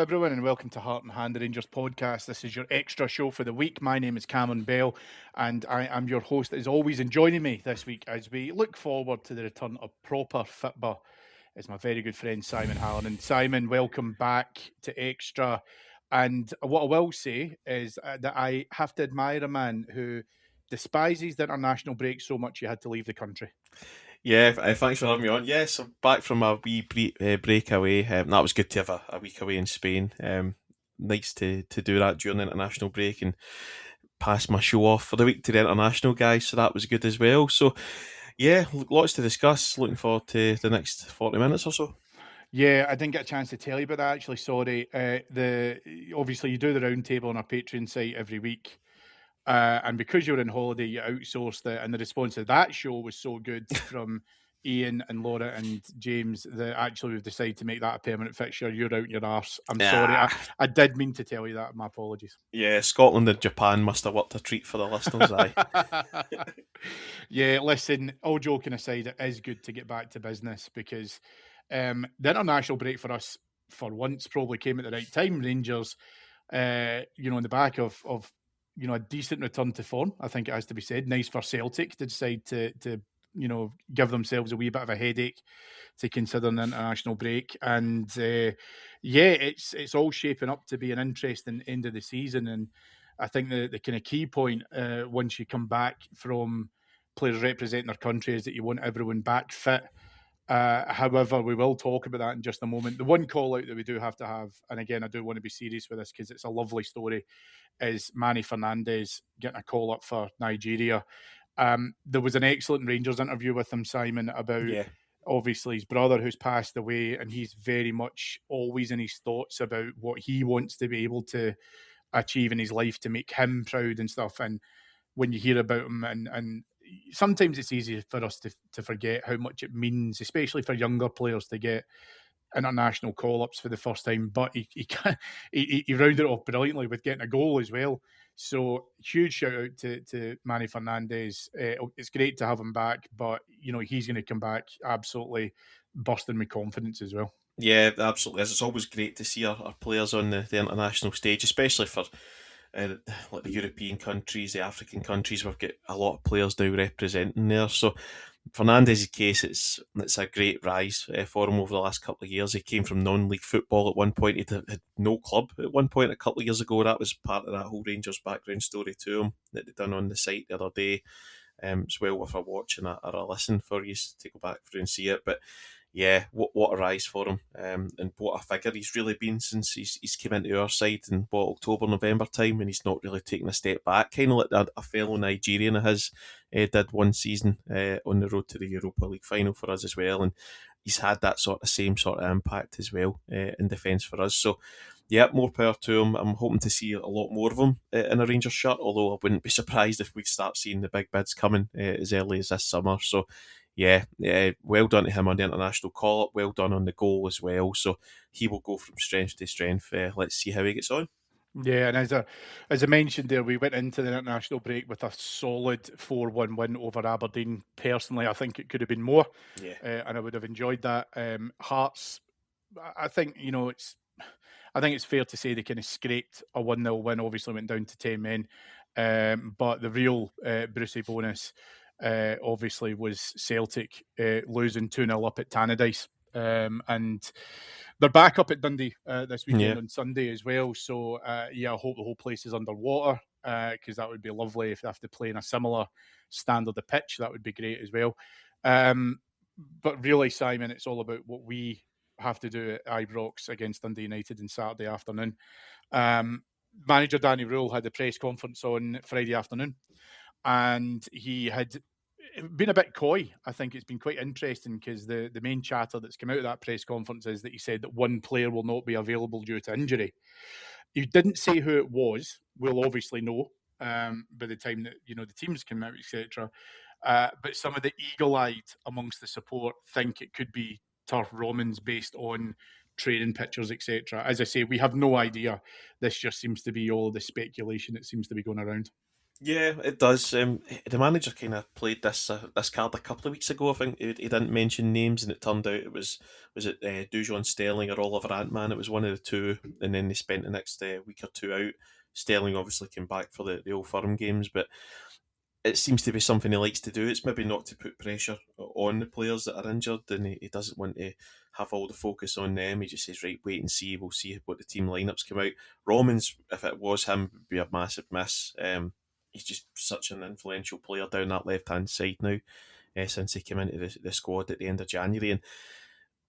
everyone, and welcome to Heart and Hand, the Rangers podcast. This is your extra show for the week. My name is Cameron Bell, and I am your host as always. And joining me this week as we look forward to the return of proper football is my very good friend Simon Hallen. And Simon, welcome back to Extra. And what I will say is that I have to admire a man who despises the international break so much you had to leave the country. Yeah, thanks for having me on. Yes, I'm back from a wee break away. That was good to have a week away in Spain. Nice to do that during the international break and pass my show off for the week to the international guys, so that was good as well. So, yeah, lots to discuss. Looking forward to the next 40 minutes or so. Yeah, I didn't get a chance to tell you about that actually. Sorry. The obviously you do the roundtable on our Patreon site every week, and because you were on holiday, you outsourced it, and the response to that show was so good from Ian and Laura and James that actually we've decided to make that a permanent fixture. You're out your arse. I'm sorry. Yeah, I did mean to tell you that. My apologies. yeah. Scotland and Japan must have worked a treat for the listeners. Aye. Yeah, listen, all joking aside, it is good to get back to business because the international break for us, for once, probably came at the right time. Rangers, in the back of a decent return to form, I think it has to be said. Nice for Celtic to decide to give themselves a wee bit of a headache to consider an international break. And it's all shaping up to be an interesting end of the season. And I think the kind of key point once you come back from players representing their country is that you want everyone back fit. However, we will talk about that in just a moment. The one call out that we do have to have, and again, I do want to be serious with this because it's a lovely story, is Manny Fernandez getting a call up for Nigeria. There was an excellent Rangers interview with him, Simon, about Yeah. obviously his brother who's passed away, and he's very much always in his thoughts about what he wants to be able to achieve in his life to make him proud and stuff. And when you hear about him, and sometimes it's easy for us to forget how much it means, especially for younger players, to get international call-ups for the first time. But he rounded it off brilliantly with getting a goal as well. So huge shout out to Manny Fernandez. It's great to have him back, but he's going to come back absolutely bursting with confidence as well. Yeah, absolutely. It's always great to see our players on the international stage, especially for like the European countries, the African countries. We've got a lot of players now representing there. So Fernandez's case, it's a great rise for him over the last couple of years. He came from non-league football at one point. He had no club at one point a couple of years ago. That was part of that whole Rangers background story to him that they done on the site the other day. It's well worth a watch and a listen for you to go back through and see it. But yeah, what a rise for him, and what a figure he's really been since he's came into our side in October, November time, and he's not really taken a step back. Kind of like a fellow Nigerian of his did one season on the road to the Europa League final for us as well, and he's had that same sort of impact as well in defence for us. So yeah, more power to him. I'm hoping to see a lot more of him in a Rangers shirt, although I wouldn't be surprised if we start seeing the big bids coming as early as this summer. So yeah, well done to him on the international call-up. Well done on the goal as well. So he will go from strength to strength. Let's see how he gets on. Yeah, and as I mentioned there, we went into the international break with a solid 4-1 win over Aberdeen. Personally, I think it could have been more, Yeah. and I would have enjoyed that. Hearts, I think I think it's fair to say they kind of scraped a 1-0 win. Obviously, went down to 10 men, but the real Brucey bonus, obviously, was Celtic losing 2-0 up at Tannadice, and they're back up at Dundee this weekend on Sunday as well. So, I hope the whole place is underwater because that would be lovely if they have to play in a similar standard of pitch. That would be great as well. But really, Simon, it's all about what we have to do at Ibrox against Dundee United on Saturday afternoon. Manager Danny Rule had a press conference on Friday afternoon, and he had been a bit coy. I think it's been quite interesting because the main chatter that's come out of that press conference is that he said that one player will not be available due to injury. He didn't say who it was. We'll obviously know by the time that the teams come out, etc. But some of the eagle-eyed amongst the support think it could be Turf Romans based on training pictures, etc. As I say, we have no idea. This just seems to be all the speculation that seems to be going around. Yeah, it does. The manager kind of played this card a couple of weeks ago. I think he didn't mention names, and it turned out it was it Dujon Sterling or Oliver Antman. It was one of the two, and then they spent the next week or two out. Sterling obviously came back for the Old Firm games, but it seems to be something he likes to do. It's maybe not to put pressure on the players that are injured, and he doesn't want to have all the focus on them. He just says, right, wait and see. We'll see what the team lineups come out. Romans, if it was him, would be a massive miss. He's just such an influential player down that left hand side now. Since he came into the squad at the end of January, and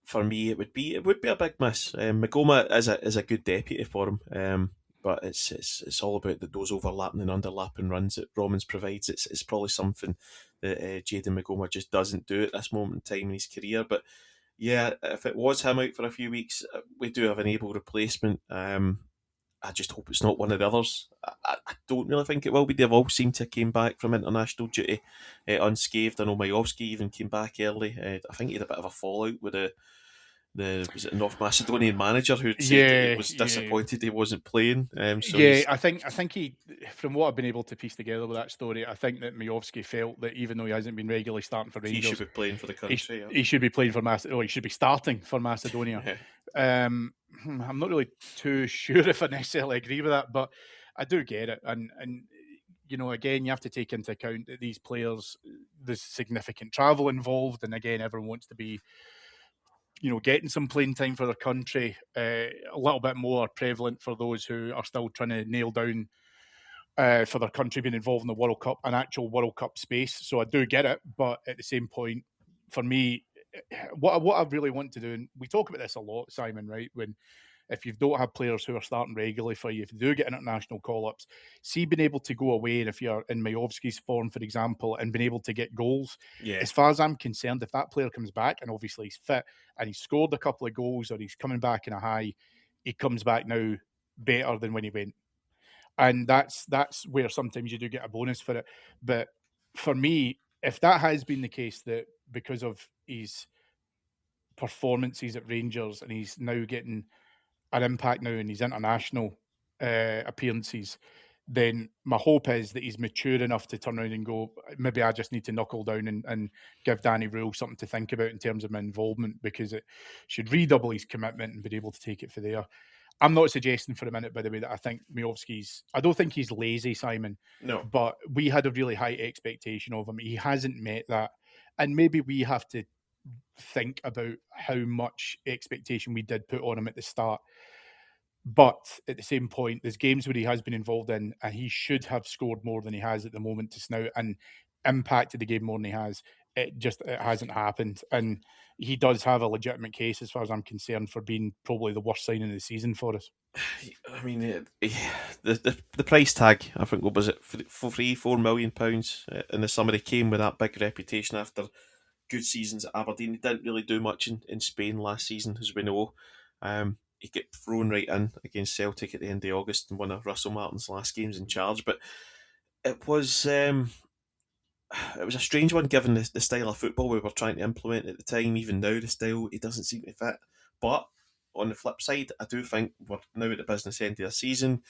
for me, it would be a big miss. Magoma is a good deputy for him, but it's all about those overlapping and underlapping runs that Romans provides. It's probably something that Jaden Magoma just doesn't do at this moment in time in his career. But yeah, if it was him out for a few weeks, we do have an able replacement. I just hope it's not one of the others. I don't really think it will be. They've all seemed to have came back from international duty unscathed. I know Majovski even came back early. I think he had a bit of a fallout with the was it North Macedonian manager who said that he Yeah, was yeah, disappointed he wasn't playing. So yeah. he's I think he, from what I've been able to piece together with that story, I think that Majovski felt that even though he hasn't been regularly starting for he should Rangers, be playing for the country. Yeah. he should be playing for Macedonia. He should be starting for Macedonia. Yeah. I'm not really too sure if I necessarily agree with that, but I do get it. And again, you have to take into account that these players, there's significant travel involved, and again, everyone wants to be, getting some playing time for their country. A little bit more prevalent for those who are still trying to nail down for their country being involved in the World Cup, an actual World Cup space. So I do get it, but at the same point, for me, what I really want to do, and we talk about this a lot, Simon, right? When if you don't have players who are starting regularly for you, if you do get international call ups, see being able to go away, and if you're in Majovski's form, for example, and being able to get goals, Yeah. as far as I'm concerned, if that player comes back and obviously he's fit and he's scored a couple of goals or he's coming back in a high, he comes back now better than when he went. And that's where sometimes you do get a bonus for it. But for me, if that has been the case, that because of his performances at Rangers and he's now getting an impact now in his international appearances, then my hope is that he's mature enough to turn around and go, maybe I just need to knuckle down and give Danny Rule something to think about in terms of my involvement, because it should redouble his commitment and be able to take it for there. I'm not suggesting for a minute, by the way, that I think I don't think he's lazy, Simon, No. but we had a really high expectation of him. He hasn't met that. And maybe we have to think about how much expectation we did put on him at the start. But at the same point, there's games where he has been involved in, and he should have scored more than he has at the moment to snout and impacted the game more than he has. It hasn't happened, and he does have a legitimate case, as far as I'm concerned, for being probably the worst signing of the season for us. I mean, the price tag, I think, what was it, for £4 million in the summer? He came with that big reputation after good seasons at Aberdeen. He didn't really do much in Spain last season, as we know. He got thrown right in against Celtic at the end of August in one of Russell Martin's last games in charge. But it was it was a strange one given the style of football we were trying to implement at the time. Even now, the style, it doesn't seem to fit. But on the flip side, I do think we're now at the business end of the season.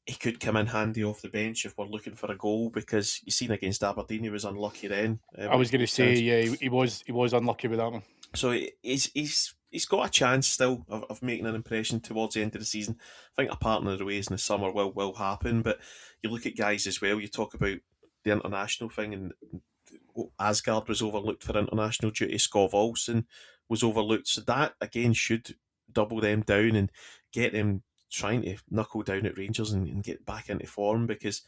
He could come in handy off the bench if we're looking for a goal, because you seen against Aberdeen he was unlucky then. I was With going to both say, stands. yeah, he was unlucky with that one. So he's got a chance still of making an impression towards the end of the season. I think a partner of the ways in the summer will happen. But you look at guys as well. You talk about the international thing, and Asgard was overlooked for international duty. Skov Olsen was overlooked. So that again should double them down and get them trying to knuckle down at Rangers and get back into form, because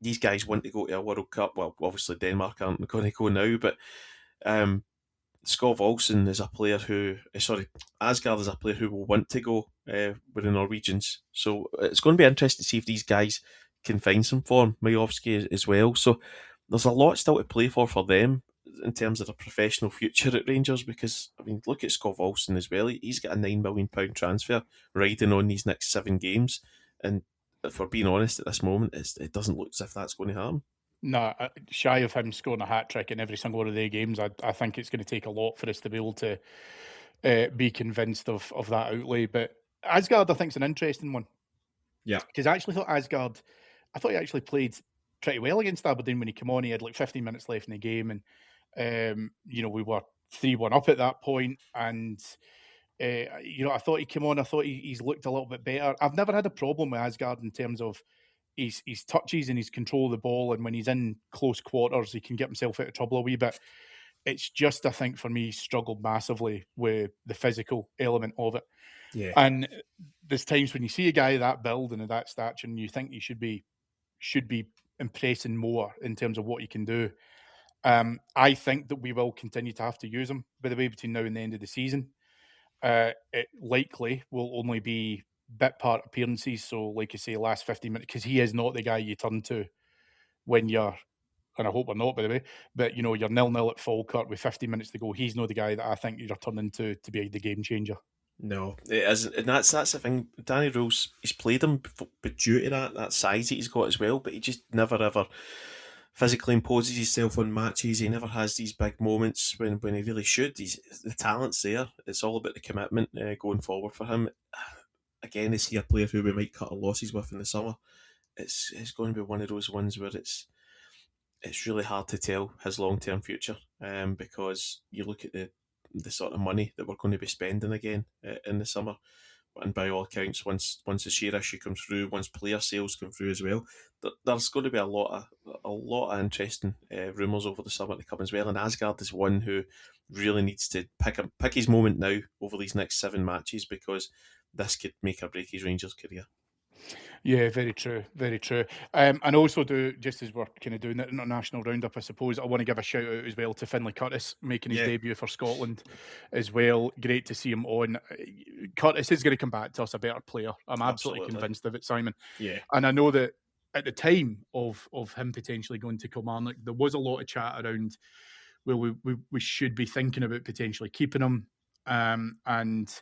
these guys want to go to a World Cup. Well, obviously Denmark aren't going to go now, but um, Skov Olsen is a player who, Asgard is a player who will want to go with the Norwegians. So it's going to be interesting to see if these guys can find some form. Majovski as well. So there's a lot still to play for them in terms of a professional future at Rangers. Because I mean, look at Skov Olsen as well. He's got a £9 million transfer riding on these next 7 games, and if we're being honest at this moment, it doesn't look as if that's going to happen. No, shy of him scoring a hat trick in every single one of their games, I think it's going to take a lot for us to be able to be convinced of that outlay. But Asgard, I think, is an interesting one, Yeah. because I actually thought Asgard, I thought he actually played. pretty well against Aberdeen when he came on. He had like 15 minutes left in the game, and we were 3-1 up at that point, and I thought he came on. I thought he's looked a little bit better. I've never had a problem with Asgard in terms of his touches and his control of the ball, and when he's in close quarters, he can get himself out of trouble a wee bit. It's just, I think, for me, struggled massively with the physical element of it. Yeah. And there's times when you see a guy that build and of that stature, and you think he should be impressing more in terms of what he can do. I think that we will continue to have to use him, by the way, between now and the end of the season. It likely will only be bit part appearances. So, like I say, last 15 minutes, because he is not the guy you turn to when you're, and I hope we're not, by the way, but you're 0-0 at Falkirk with 15 minutes to go. He's not the guy that I think you're turning to be the game changer. No, it isn't, and that's the thing. Danny Rose, he's played him, but due to that size that he's got as well, but he just never ever physically imposes himself on matches. He never has these big moments when he really should. The talent's there. It's all about the commitment going forward for him. Again, is he a player who we might cut our losses with in the summer? It's going to be one of those ones where it's really hard to tell his long term future, because you look at the sort of money that we're going to be spending again in the summer. And by all accounts, once the share issue comes through, once player sales come through as well, there's going to be a lot of interesting rumours over the summer to come as well. And Asgard is one who really needs to pick his moment now over these next 7 matches, because this could make or break his Rangers career. Yeah, very true, very true. And also, just as we're kind of doing the international roundup, I suppose I want to give a shout out as well to Finlay Curtis making his debut for Scotland as well. Great to see him on. Curtis is going to come back to us a better player. I'm absolutely convinced of it, Simon. Yeah, and I know that at the time of him potentially going to Kilmarnock, there was a lot of chat around, well, we should be thinking about potentially keeping him, and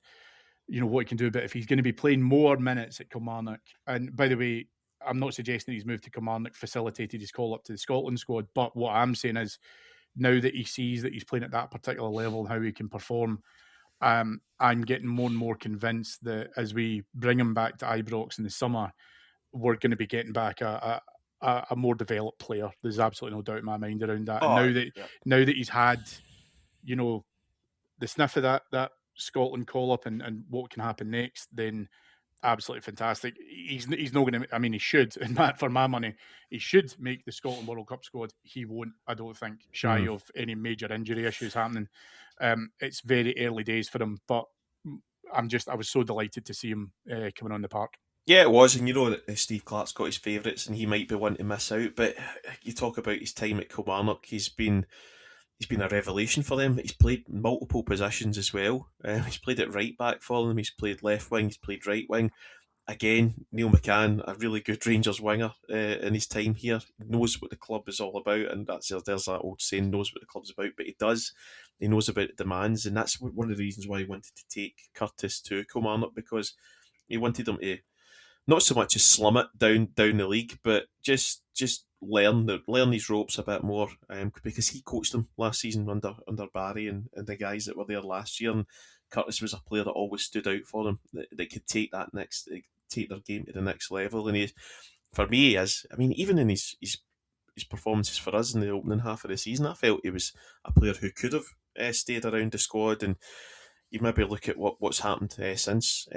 what he can do. But if he's going to be playing more minutes at Kilmarnock, and by the way, I'm not suggesting he's moved to Kilmarnock facilitated his call up to the Scotland squad, but what I'm saying is, now that he sees that he's playing at that particular level and how he can perform, I'm getting more and more convinced that as we bring him back to Ibrox in the summer, we're going to be getting back a more developed player. There's absolutely no doubt in my mind around that. And now that he's had, the sniff of that Scotland call up and what can happen next, then absolutely fantastic. He's not going to. I mean, he should. For my money, he should make the Scotland World Cup squad. He won't, I don't think, shy of any major injury issues happening. It's very early days for him, but I was so delighted to see him coming on the park. Yeah, it was, and that Steve Clarke's got his favourites, and he might be one to miss out. But you talk about his time at Kilmarnock; he's been a revelation for them. He's played multiple positions as well. He's played at right back for them. He's played left wing. He's played right wing. Again, Neil McCann, a really good Rangers winger in his time here, knows what the club is all about, and there's that old saying, knows what the club's about. But he does. He knows about the demands, and that's one of the reasons why he wanted to take Curtis to Kilmarnock, because he wanted him to not so much as slum it down the league, but just learn these ropes a bit more, because he coached them last season under Barry and the guys that were there last year, and Curtis was a player that always stood out for them, that could take their game to the next level. And for me, even in his performances for us in the opening half of the season, I felt he was a player who could have stayed around the squad. And you maybe look at what's happened since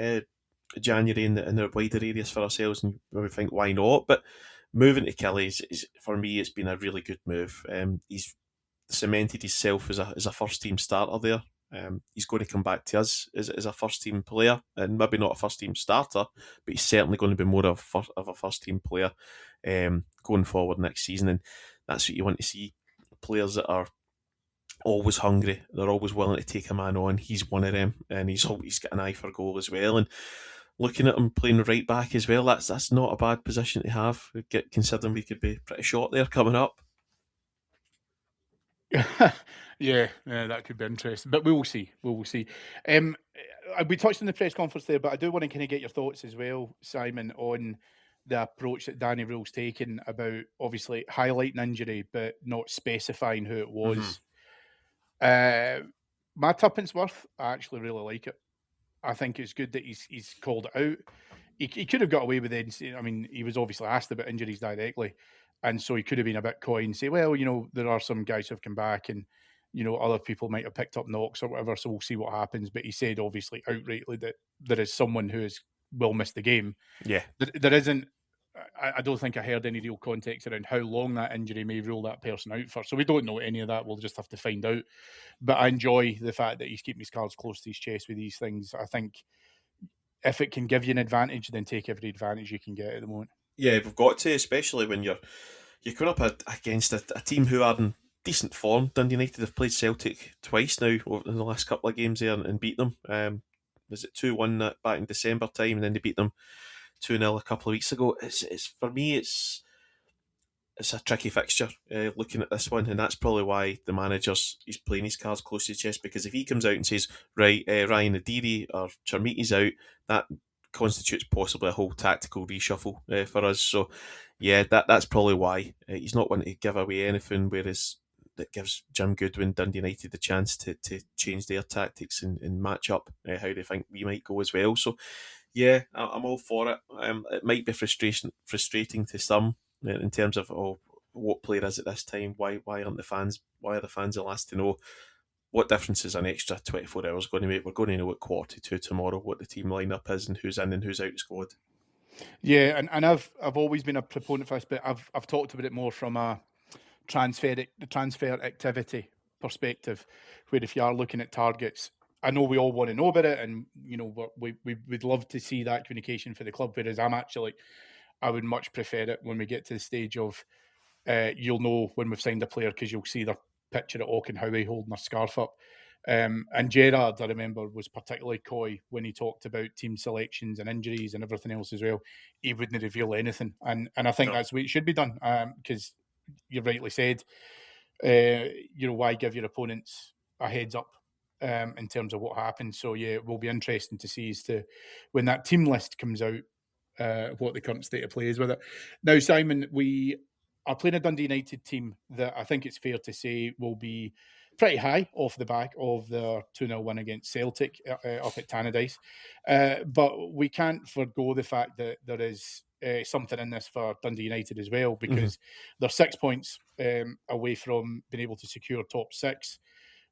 January in the wider areas for ourselves, and we think, why not? But moving to Kelly is for me, it's been a really good move. He's cemented himself as a first team starter there. He's going to come back to us as a first team player, and maybe not a first team starter, but he's certainly going to be more of a first team player going forward next season. And that's what you want to see: players that are always hungry, they're always willing to take a man on. He's one of them, and he's got an eye for goal as well. And looking at him playing right back as well, that's not a bad position to have, considering we could be pretty short there coming up. Yeah, that could be interesting, but we will see. We touched on the press conference there, but I do want to kind of get your thoughts as well, Simon, on the approach that Danny Rose taken about obviously highlighting injury, but not specifying who it was. My tuppence worth, I actually really like it. I think it's good that he's called it out. He could have got away with it. I mean, he was obviously asked about injuries directly, And so he could have been a bit coy and say, well, there are some guys who've come back and, other people might have picked up knocks or whatever, so we'll see what happens. But he said, obviously, outrightly that there is someone will miss the game. Yeah. There isn't, I don't think I heard any real context around how long that injury may rule that person out for. So we don't know any of that. We'll just have to find out. But I enjoy the fact that he's keeping his cards close to his chest with these things. I think if it can give you an advantage, then take every advantage you can get at the moment. Yeah, we've got to, especially when you're coming up against a team who are in decent form. Dundee United have played Celtic twice now in the last couple of games there and beat them. Was it 2-1 back in December time, and then they beat them 2-0 a couple of weeks ago. It's for me, it's a tricky fixture looking at this one, and that's probably why the he's playing his cards close to his chest, because if he comes out and says, right, Ryan Adiri or Chermiti's out, that constitutes possibly a whole tactical reshuffle for us. So yeah, that's probably why he's not wanting to give away anything, whereas that gives Jim Goodwin, Dundee United, the chance to change their tactics and match up how they think we might go as well. So yeah, I'm all for it. It might be frustrating to some in terms of what player is at this time? Why aren't the fans? Why are the fans the last to know? What difference is an extra 24 hours going to make? We're going to know at 2:45 tomorrow what the team lineup is and who's in and who's out the squad. Yeah, and I've always been a proponent for this, but I've talked about it more from a transfer activity perspective, where if you are looking at targets, I know we all want to know about it, and we'd love to see that communication for the club. Whereas I would much prefer it when we get to the stage of you'll know when we've signed a player because you'll see their picture at Auchenhowie holding their scarf up. And Gerrard, I remember, was particularly coy when he talked about team selections and injuries and everything else as well. He wouldn't reveal anything, and I think that's the way it should be done, because you rightly said, why give your opponents a heads up in terms of what happens. So yeah, it will be interesting to see as to when that team list comes out, what the current state of play is with it. Now, Simon, we are playing a Dundee United team that I think it's fair to say will be pretty high off the back of their 2-0 win against Celtic up at Tannadice. But we can't forgo the fact that there is something in this for Dundee United as well, because they're 6 points away from being able to secure top six,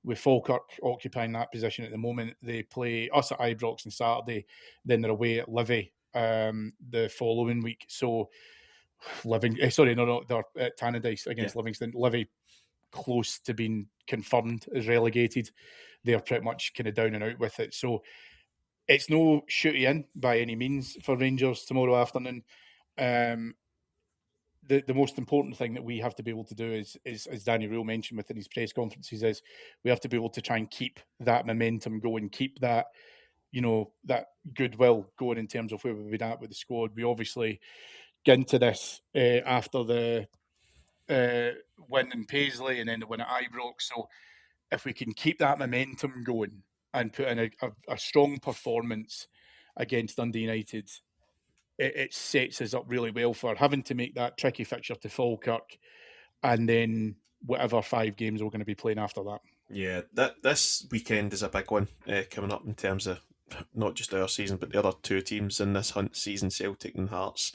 with Falkirk occupying that position at the moment. They play us at Ibrox on Saturday, then they're away at Livy the following week. So they're at Tannadice against Livingston. Livy close to being confirmed as relegated. They're pretty much kind of down and out with it. So it's no shooty in by any means for Rangers tomorrow afternoon. The most important thing that we have to be able to do is, as Danny Rule mentioned within his press conferences, is we have to be able to try and keep that momentum going, keep that, that goodwill going in terms of where we've been at with the squad. We obviously get into this after the win in Paisley and then the win at Ibrox. So if we can keep that momentum going and put in a strong performance against Dundee United, it sets us up really well for having to make that tricky fixture to Falkirk and then whatever 5 games we're going to be playing after that. Yeah, this weekend is a big one coming up in terms of not just our season, but the other 2 teams in this hunt season, Celtic and Hearts.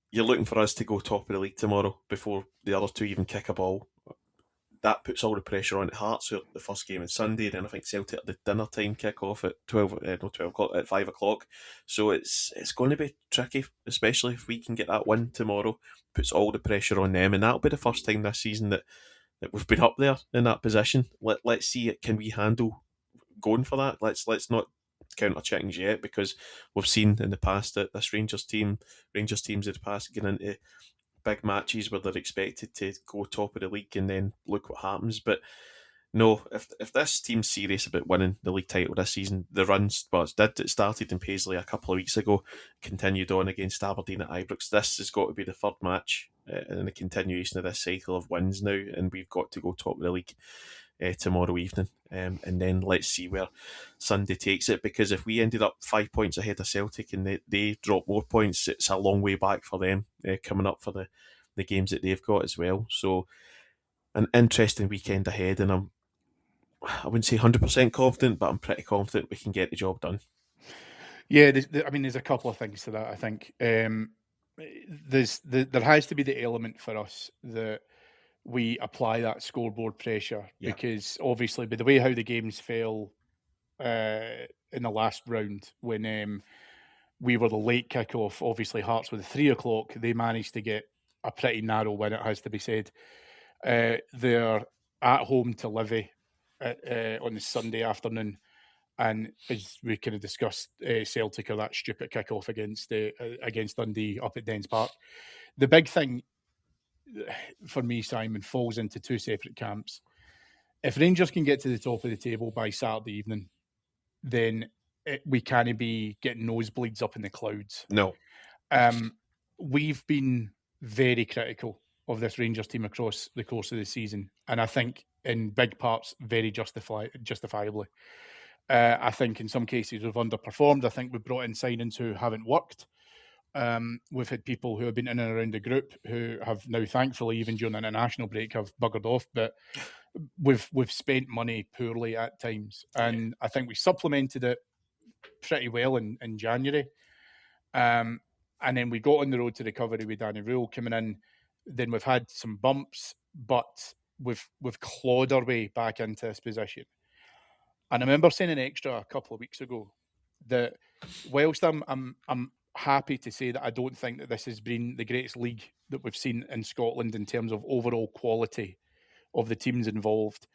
You're looking for us to go top of the league tomorrow before the other 2 even kick a ball. That puts all the pressure on Hearts, who are the first game on Sunday, then I think Celtic at the dinner time kick off at 12 o'clock, at 5 o'clock. So it's going to be tricky, especially if we can get that win tomorrow. Puts all the pressure on them, and that'll be the first time this season that we've been up there in that position. Let's see it. Can we handle going for that? Let's not count our chickens yet, because we've seen in the past that this Rangers teams in the past get into big matches where they're expected to go top of the league and then look what happens. But no, if this team's serious about winning the league title this season, the runs, it started in Paisley a couple of weeks ago, continued on against Aberdeen at Ibrox. This has got to be the 3rd match in the continuation of this cycle of wins now, and we've got to go top of the league tomorrow evening, and then let's see where Sunday takes it, because if we ended up 5 points ahead of Celtic and they drop more points, it's a long way back for them coming up for the games that they've got as well. So an interesting weekend ahead, and I wouldn't say 100% confident, but I'm pretty confident we can get the job done. Yeah, there's a couple of things to that, I think. there has to be the element for us that we apply that scoreboard pressure, Yeah. because obviously, by the way how the games fell in the last round, when we were the late kickoff, obviously Hearts with the 3 o'clock, they managed to get a pretty narrow win, it has to be said. They're at home to Livy on the Sunday afternoon. And as we kind of discussed, Celtic are that stupid kickoff against Dundee up at Dens Park. The big thing for me, Simon, falls into two separate camps. If Rangers can get to the top of the table by Saturday evening, then we can't be getting nosebleeds up in the clouds. No. We've been very critical of this Rangers team across the course of the season, and I think in big parts very justifiably. I think in some cases we've underperformed. I think we've brought in signings who haven't worked. We've had people who have been in and around the group who have now, thankfully, even during an international break, have buggered off. But we've spent money poorly at times, and I think we supplemented it pretty well in January. And then we got on the road to recovery with Danny Rule coming in. Then we've had some bumps, but we've clawed our way back into this position. And I remember saying an extra a couple of weeks ago that whilst I'm happy to say that I don't think that this has been the greatest league that we've seen in Scotland in terms of overall quality of the teams involved,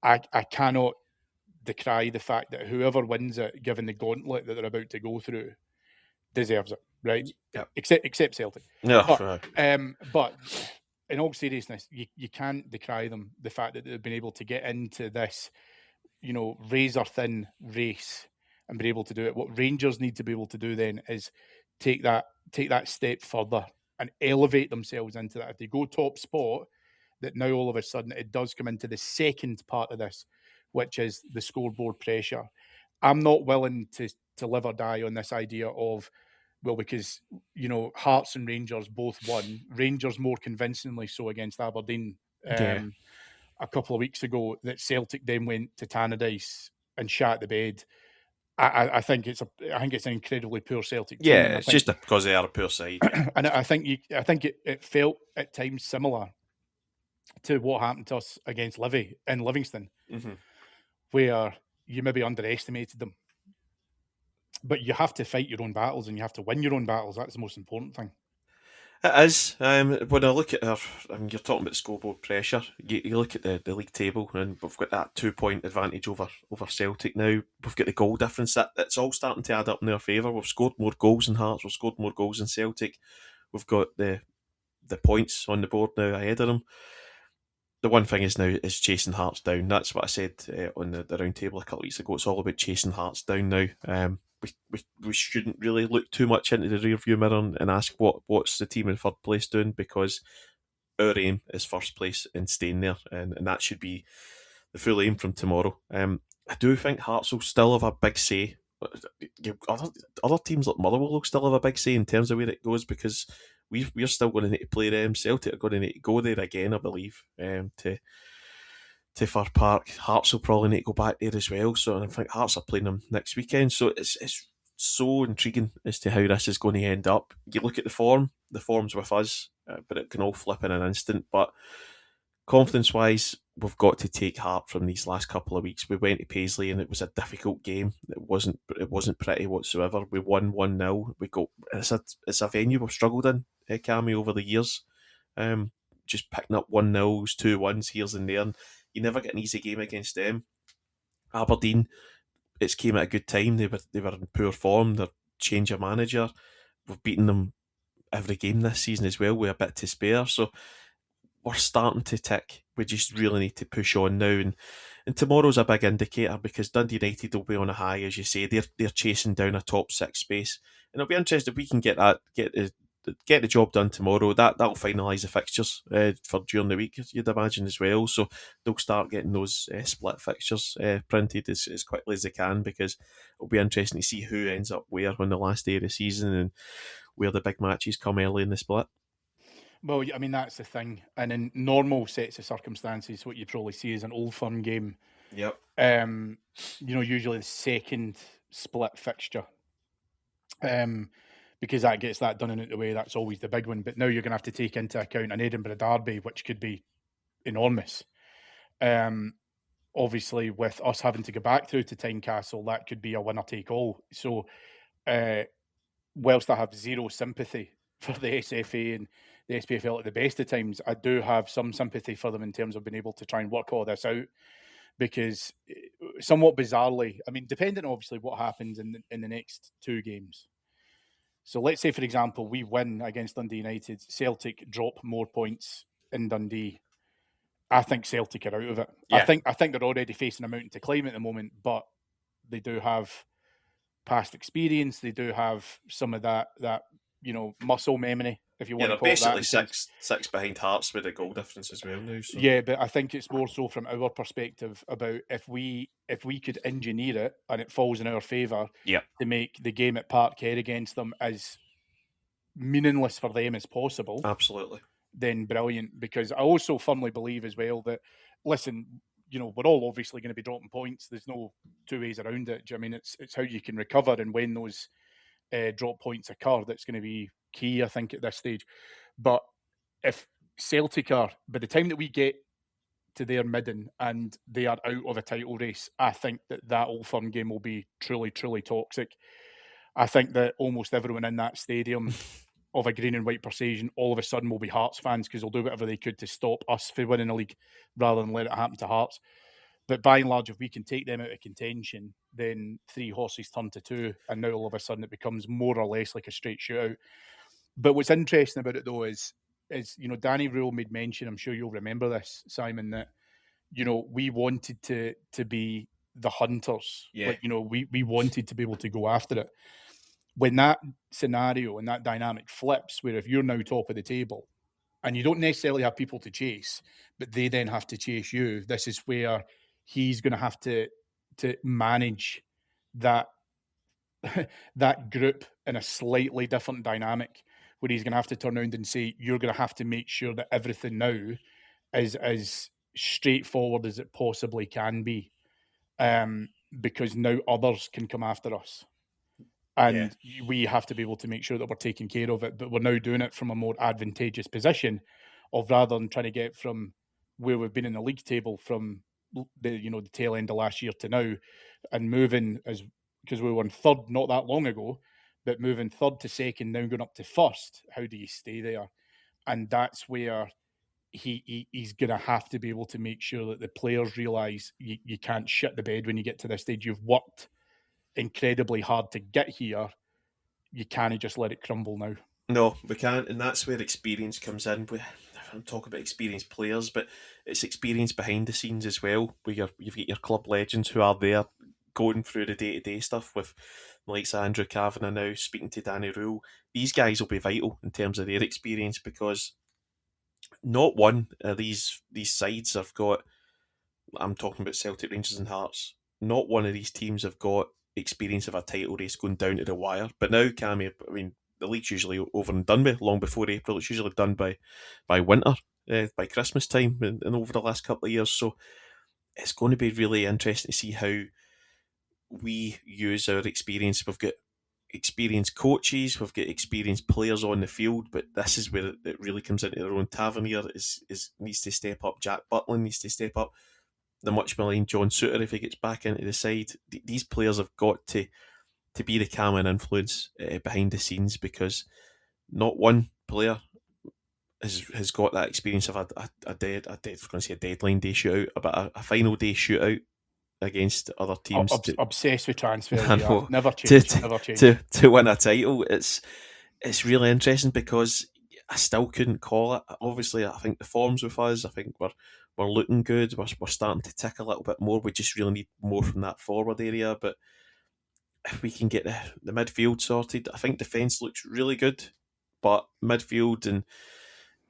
I cannot decry the fact that whoever wins it, given the gauntlet that they're about to go through, deserves it, right? Yep. Except Celtic. Yeah. But in all seriousness, you can't decry them, the fact that they've been able to get into this, razor thin race and be able to do it. What Rangers need to be able to do then is take that step further and elevate themselves into that. If they go top spot, that now all of a sudden it does come into the second part of this, which is the scoreboard pressure. I'm not willing to live or die on this idea of, well, because, Hearts and Rangers both won. Rangers more convincingly so against Aberdeen a couple of weeks ago, that Celtic then went to Tannadice and shat the bed. I think it's an incredibly poor Celtic team. Yeah, it's just because they are a poor side. And I think it felt at times similar to what happened to us against Livy in Livingston, where you maybe underestimated them. But you have to fight your own battles and you have to win your own battles. That's the most important thing. It is. When I look at you're talking about the scoreboard pressure. You look at the league table, and we've got that 2-point advantage over Celtic now. We've got the goal difference. That's all starting to add up in their favour. We've scored more goals than Hearts. We've scored more goals than Celtic. We've got the points on the board now ahead of them. The one thing is now is chasing Hearts down. That's what I said on the round table a couple of weeks ago. It's all about chasing Hearts down now. We shouldn't really look too much into the rearview mirror and ask what's the team in third place doing, because our aim is first place and staying there, and that should be the full aim from tomorrow. I do think Hearts will still have a big say. Other teams like Motherwell will still have a big say in terms of where it goes, because we're still going to need to play them. Celtic are going to need to go there again, I believe, to Fir Park. Hearts will probably need to go back there as well. So I think Hearts are playing them next weekend. So it's so intriguing as to how this is going to end up. You look at the form's with us, but it can all flip in an instant. But confidence-wise, we've got to take heart from these last couple of weeks. We went to Paisley and it was a difficult game. It wasn't pretty whatsoever. We won 1-0. It's a venue we've struggled in, Cammy, over the years. Just picking up 1-0s, 2-1s here and there. And you never get an easy game against them. Aberdeen, it's came at a good time. They were in poor form. They're change of manager. We've beaten them every game this season as well with a bit to spare. So we're starting to tick. We just really need to push on now. And tomorrow's a big indicator, because Dundee United will be on a high, as you say. They're chasing down a top 6 space. And it'll be interesting if we can get the job done tomorrow. That'll finalise the fixtures for during the week, you'd imagine, as well. So they'll start getting those split fixtures printed as quickly as they can, because it'll be interesting to see who ends up where on the last day of the season and where the big matches come early in the split. Well, I mean, that's the thing. And in normal sets of circumstances, what you probably see is an Old Firm game. Yep. Usually the second split fixture. because that gets that done and out the way. That's always the big one. But now you're going to have to take into account an Edinburgh derby, which could be enormous. Obviously, with us having to go back through to Tynecastle, that could be a winner take all. So, whilst I have zero sympathy for the SFA and the SPFL at the best of times, I do have some sympathy for them in terms of being able to try and work all this out. Because somewhat bizarrely, I mean, depending obviously what happens in the next two games. So let's say, for example, we win against Dundee United, Celtic drop more points in Dundee. I think Celtic are out of it. Yeah. I think they're already facing a mountain to climb at the moment, but they do have past experience. They do have some of that muscle memory, if you want to call it that. They're basically six behind Hearts with a goal difference as well now. So. Yeah, but I think it's more so from our perspective about if we could engineer it and it falls in our favour to make the game at Parkhead against them as meaningless for them as possible. Absolutely. Then brilliant, because I also firmly believe as well that, listen, we're all obviously going to be dropping points. There's no two ways around it. I mean, it's how you can recover and when those drop points occur that's going to be key, I think, at this stage. But if Celtic are, by the time that we get to their midden and they are out of a title race, I think that Old Firm game will be truly, truly toxic. I think that almost everyone in that stadium of a green and white persuasion all of a sudden will be Hearts fans because they'll do whatever they could to stop us from winning the league rather than let it happen to Hearts. But by and large, if we can take them out of contention, then 3 horses turn to 2, and now all of a sudden it becomes more or less like a straight shootout. But what's interesting about it, though, is Danny Rule made mention, I'm sure you'll remember this, Simon, that, we wanted to be the hunters. Yeah. Like, we wanted to be able to go after it. When that scenario and that dynamic flips, where if you're now top of the table and you don't necessarily have people to chase, but they then have to chase you, this is where he's going to have to manage that that group in a slightly different dynamic, where he's going to have to turn around and say, you're going to have to make sure that everything now is as straightforward as it possibly can be, because now others can come after us. And we have to be able to make sure that we're taking care of it, but we're now doing it from a more advantageous position of rather than trying to get from where we've been in the league table from the tail end of last year to now, and moving because we were in third not that long ago, but moving third to second, now going up to first. How do you stay there? And that's where he's going to have to be able to make sure that the players realise you can't shit the bed when you get to this stage. You've worked incredibly hard to get here. You can't just let it crumble now. No, we can't, and that's where experience comes in. I'm talking about experienced players, but it's experience behind the scenes as well, where you've got your club legends who are there going through the day-to-day stuff with the likes of Andrew Kavanagh now, speaking to Danny Rule. These guys will be vital in terms of their experience, because not one of these sides have got, I'm talking about Celtic, Rangers and Hearts, not one of these teams have got experience of a title race going down to the wire. But now, Cammy, I mean, the league's usually over and done with long before April. It's usually done by winter, by Christmas time, and over the last couple of years. So it's going to be really interesting to see how we use our experience. We've got experienced coaches, we've got experienced players on the field, but this is where it really comes into their own. Tavernier needs to step up. Jack Butland needs to step up. The much maligned John Souttar, if he gets back into the side, these players have got to be the calming influence behind the scenes, because not one player has got that experience of a deadline day shootout, but a final day shootout against other teams. Obsessed with transfers, never change. To win a title, it's really interesting, because I still couldn't call it. Obviously, I think the form's with us. I think we're looking good. We're starting to tick a little bit more. We just really need more from that forward area. But if we can get the midfield sorted, I think defence looks really good. But midfield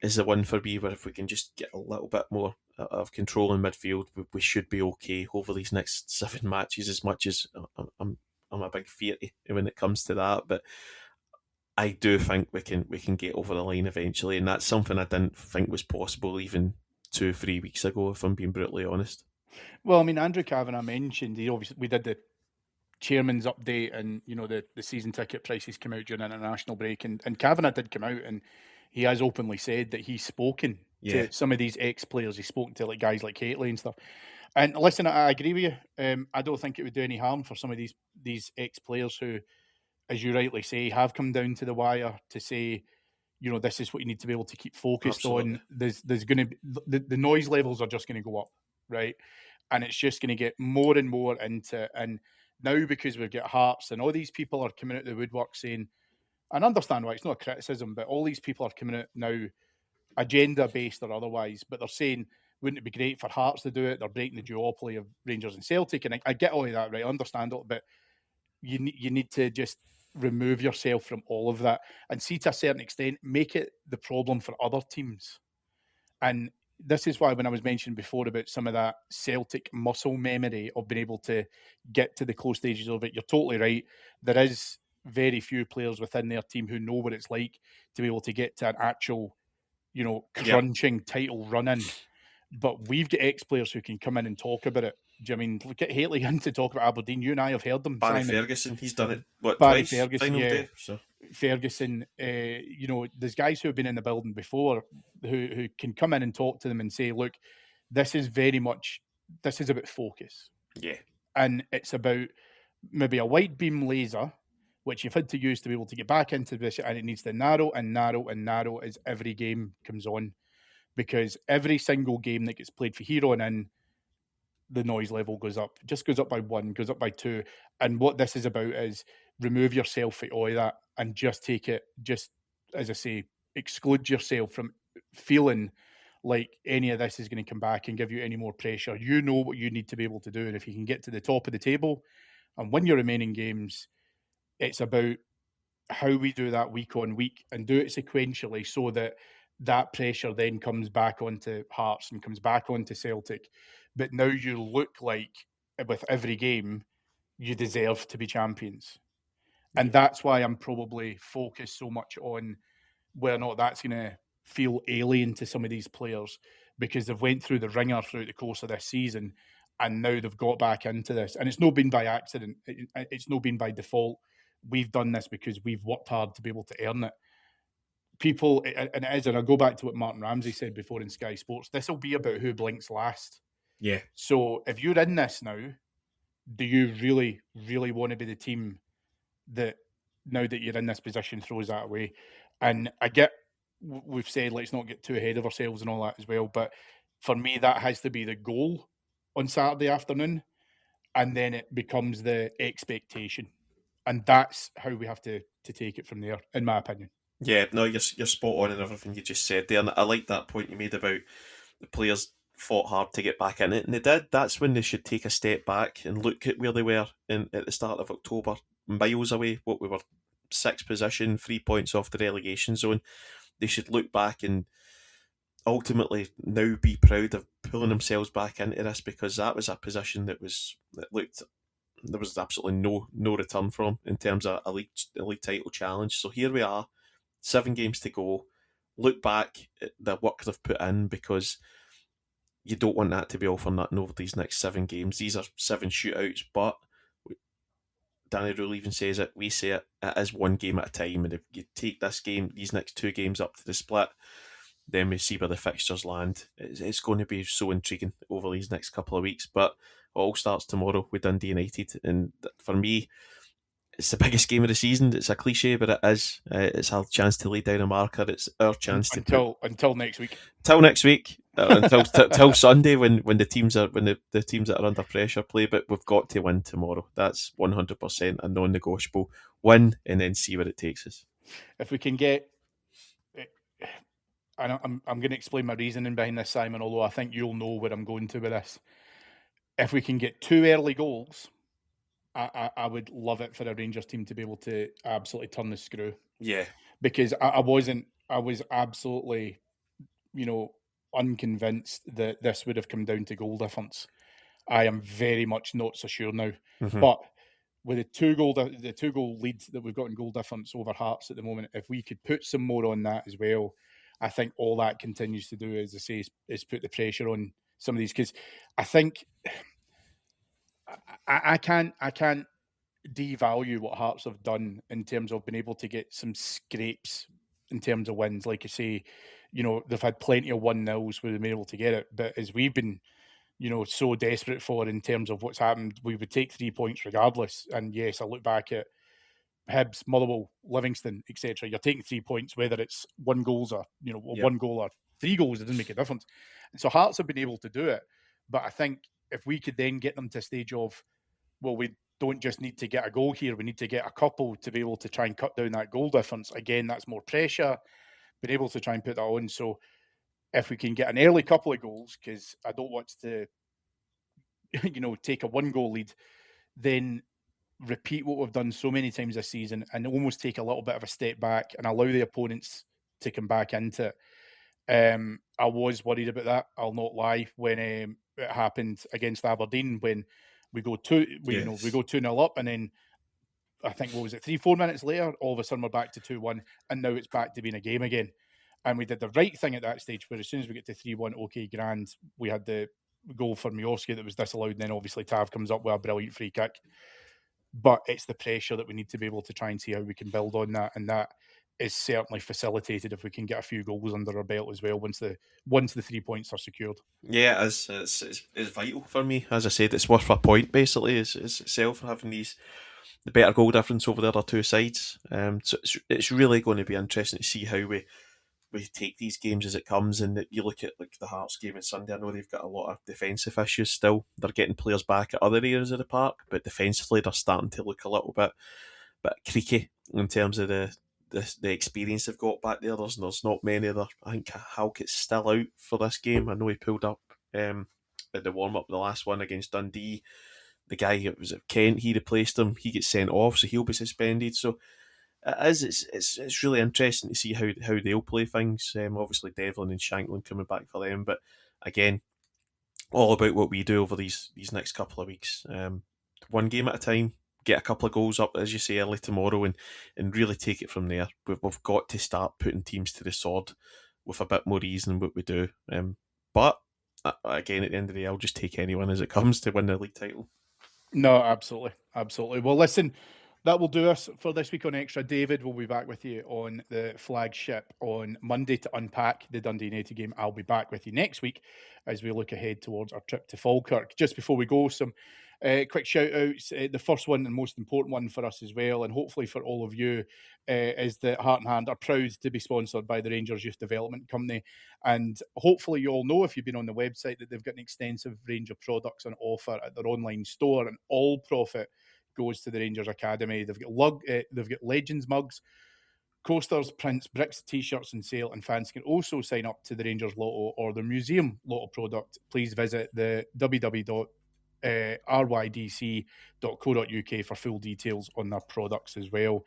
is the one for me, where if we can just get a little bit more of control in midfield, we should be okay over these next 7 matches. As much as I'm a big fearty when it comes to that, but I do think we can get over the line eventually, and that's something I didn't think was possible even 2-3 weeks ago, if I'm being brutally honest. Well, I mean, Andrew Kavanagh mentioned, we did the chairman's update and the season ticket prices came out during an international break, and Kavanagh did come out and he has openly said that he's spoken Yeah, to some of these ex-players. He's spoken to like guys like Haitley and stuff. And listen, I agree with you. I don't think it would do any harm for some of these ex-players who, as you rightly say, have come down to the wire to say, this is what you need to be able to keep focused absolutely. on. There's going to be the noise levels are just going to go up, right? And it's just going to get more and more into. And now, because we've got Hearts and all these people are coming out of the woodwork saying, and understand why it's not a criticism, but all these people are coming out now, agenda based or otherwise, but they're saying, wouldn't it be great for Hearts to do it? They're breaking the duopoly of Rangers and Celtic, and I get all of that, right? I understand it, but you need to just remove yourself from all of that and see, to a certain extent, make it the problem for other teams. And this is why, when I was mentioning before about some of that Celtic muscle memory of being able to get to the close stages of it, you're totally right. There is very few players within their team who know what it's like to be able to get to an actual, Yep. crunching title run in. But we've got ex players who can come in and talk about it. Do you mean look at Haitley in to talk about Aberdeen? You and I have heard them, Barry Simon. Ferguson, he's done it what Barry twice? Ferguson, Final yeah. day. So Ferguson, there's guys who have been in the building before who can come in and talk to them and say, look, this is about focus. yeah, And it's about maybe a wide beam laser, which you've had to use to be able to get back into this, and it needs to narrow and narrow and narrow as every game comes on. Because every single game that gets played for here on in, the noise level goes up. It just goes up by 1, goes up by 2. And what this is about is remove yourself from all of that and just take it, just as I say, exclude yourself from feeling like any of this is going to come back and give you any more pressure. You know what you need to be able to do. And if you can get to the top of the table and win your remaining games, it's about how we do that week on week and do it sequentially so that that pressure then comes back onto Hearts and comes back onto Celtic. But now you look like, with every game, you deserve to be champions. And yeah, that's why I'm probably focused so much on whether or not that's going to feel alien to some of these players, because they've went through the ringer throughout the course of this season and now they've got back into this. And it's not been by accident. It's not been by default. We've done this because we've worked hard to be able to earn it. People, and it is, and I'll go back to what Martin Ramsey said before in Sky Sports, this will be about who blinks last. yeah. So if you're in this now, do you really, really want to be the team that, now that you're in this position, throws that away? And I get, we've said let's not get too ahead of ourselves and all that as well, but for me, that has to be the goal on Saturday afternoon, and then it becomes the expectation, and that's how we have to take it from there, in my opinion. Yeah, no, you're spot on in everything you just said there, and I like that point you made about the players fought hard to get back in it, and they did. That's when they should take a step back and look at where they were at the start of October, miles away. What we were, sixth position, 3 points off the relegation zone. They should look back and ultimately now be proud of pulling themselves back into this, because that was a position that looked, there was absolutely no return from in terms of a league title challenge. So here we are, 7 games to go. Look back at the work they've put in, because you don't want that to be all for nothing over these next 7 games. These are 7 shootouts, but Danny Rule even says it, we say it, it is 1 game at a time. And if you take this game, these next 2 games up to the split, then we see where the fixtures land. It's going to be so intriguing over these next couple of weeks. But it all starts tomorrow with Dundee United. And for me, it's the biggest game of the season. It's a cliche, but it is. It's our chance to lay down a marker. It's our chance to put until next week. Till next week, till Sunday, when the teams are the teams that are under pressure play. But we've got to win tomorrow. That's 100% a non-negotiable. Win and then see where it takes us. If we can get, and I'm going to explain my reasoning behind this, Simon, although I think you'll know where I'm going to with this. If we can get 2 early goals, I would love it for a Rangers team to be able to absolutely turn the screw. Yeah. Because I was absolutely, unconvinced that this would have come down to goal difference. I am very much not so sure now. Mm-hmm. But with the 2-goal lead that we've got in goal difference over Hearts at the moment, if we could put some more on that as well, I think all that continues to do, as I say, is put the pressure on some of these. Because I think I can't devalue what Hearts have done in terms of being able to get some scrapes in terms of wins. Like I say, they've had plenty of 1-0s where they've been able to get it. But as we've been, so desperate for in terms of what's happened, we would take 3 points regardless. And yes, I look back at Hibs, Motherwell, Livingston, etc. You're taking 3 points, whether it's 1 goals or, Yep. 1 goal or 3 goals, it doesn't make a difference. And so Hearts have been able to do it. But I think if we could then get them to a stage of, well, we don't just need to get a goal here, we need to get a couple to be able to try and cut down that goal difference. Again, that's more pressure, been able to try and put that on. So if we can get an early couple of goals, because I don't want to, take a 1 goal lead, then repeat what we've done so many times this season and almost take a little bit of a step back and allow the opponents to come back into it. I was worried about that. I'll not lie when it happened against Aberdeen when we go 2-0 up, and then I think, what was it, 3-4 minutes later, all of a sudden we're back to 2-1, and now it's back to being a game again. And we did the right thing at that stage, where as soon as we get to 3-1, okay, grand, we had the goal for Miovski that was disallowed, and then obviously Tav comes up with a brilliant free kick. But it's the pressure that we need to be able to try and see how we can build on that, and that is certainly facilitated if we can get a few goals under our belt as well once the 3 points are secured. Yeah, it's vital for me. As I said, it's worth a point basically. Is itself having the better goal difference over the other two sides. So it's really going to be interesting to see how we take these games as it comes. And you look at like the Hearts game on Sunday. I know they've got a lot of defensive issues still. They're getting players back at other areas of the park, but defensively they're starting to look a little bit creaky in terms of the experience they've got back there. There's not many there. I think Halkett's still out for this game. I know he pulled up in the warm up the last one against Dundee. The guy that was at Kent, he replaced him. He gets sent off, so he'll be suspended. So it's really interesting to see how they'll play things. Obviously Devlin and Shanklin coming back for them, but again, all about what we do over these next couple of weeks. One game at a time, get a couple of goals up, as you say, early tomorrow, and really take it from there. We've got to start putting teams to the sword with a bit more ease than what we do. But again, at the end of the day, I'll just take anyone as it comes to win the league title. No, absolutely. Absolutely. Well, listen, that will do us for this week on Extra. David will be back with you on the flagship on Monday to unpack the Dundee United game. I'll be back with you next week as we look ahead towards our trip to Falkirk. Just before we go, some quick shout outs. The first one and most important one for us as well, and hopefully for all of you, is that Heart and Hand are proud to be sponsored by the Rangers Youth Development Company. And hopefully you all know, if you've been on the website, that they've got an extensive range of products on offer at their online store, and all profit goes to the Rangers Academy. They've got Legends mugs, coasters, prints, bricks, t-shirts on sale, and fans can also sign up to the Rangers Lotto or the Museum Lotto product. Please visit the rydc.co.uk for full details on their products as well.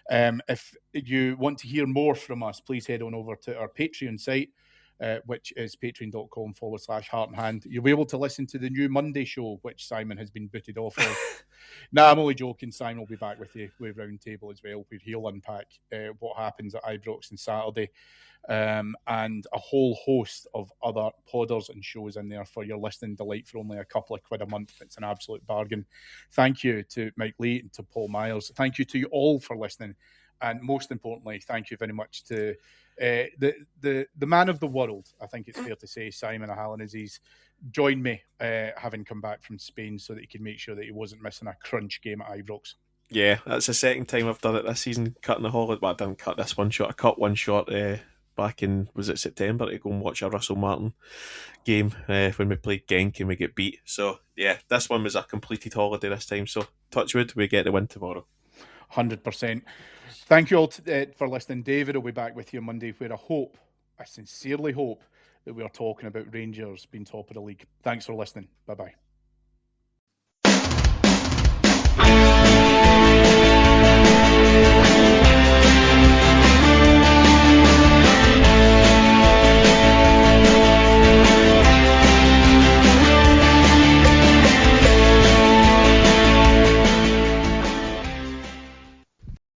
If you want to hear more from us, please head on over to our Patreon site, which is patreon.com/Heart and Hand. You'll be able to listen to the new Monday show, which Simon has been booted off of. Nah, I'm only joking. Simon will be back with you with Roundtable as well, where he'll unpack what happens at Ibrox on Saturday, and a whole host of other podders and shows in there for your listening delight for only a couple of quid a month. It's an absolute bargain. Thank you to Mike Lee and to Paul Myers. Thank you to you all for listening. And most importantly, thank you very much to the man of the world, I think it's fair to say, Simon O'Halloran, as he's joined me, having come back from Spain, so that he can make sure that he wasn't missing a crunch game at Ibrox. Yeah, that's the second time I've done it this season, cutting the holiday. But I didn't cut this one short. I cut one short back in, was it September, to go and watch a Russell Martin game when we played Genk and we get beat. So yeah, this one was a completed holiday this time. So touch wood, we get the win tomorrow. 100%. Thank you all for listening. David will be back with you on Monday, where I sincerely hope that we are talking about Rangers being top of the league. Thanks for listening. Bye-bye.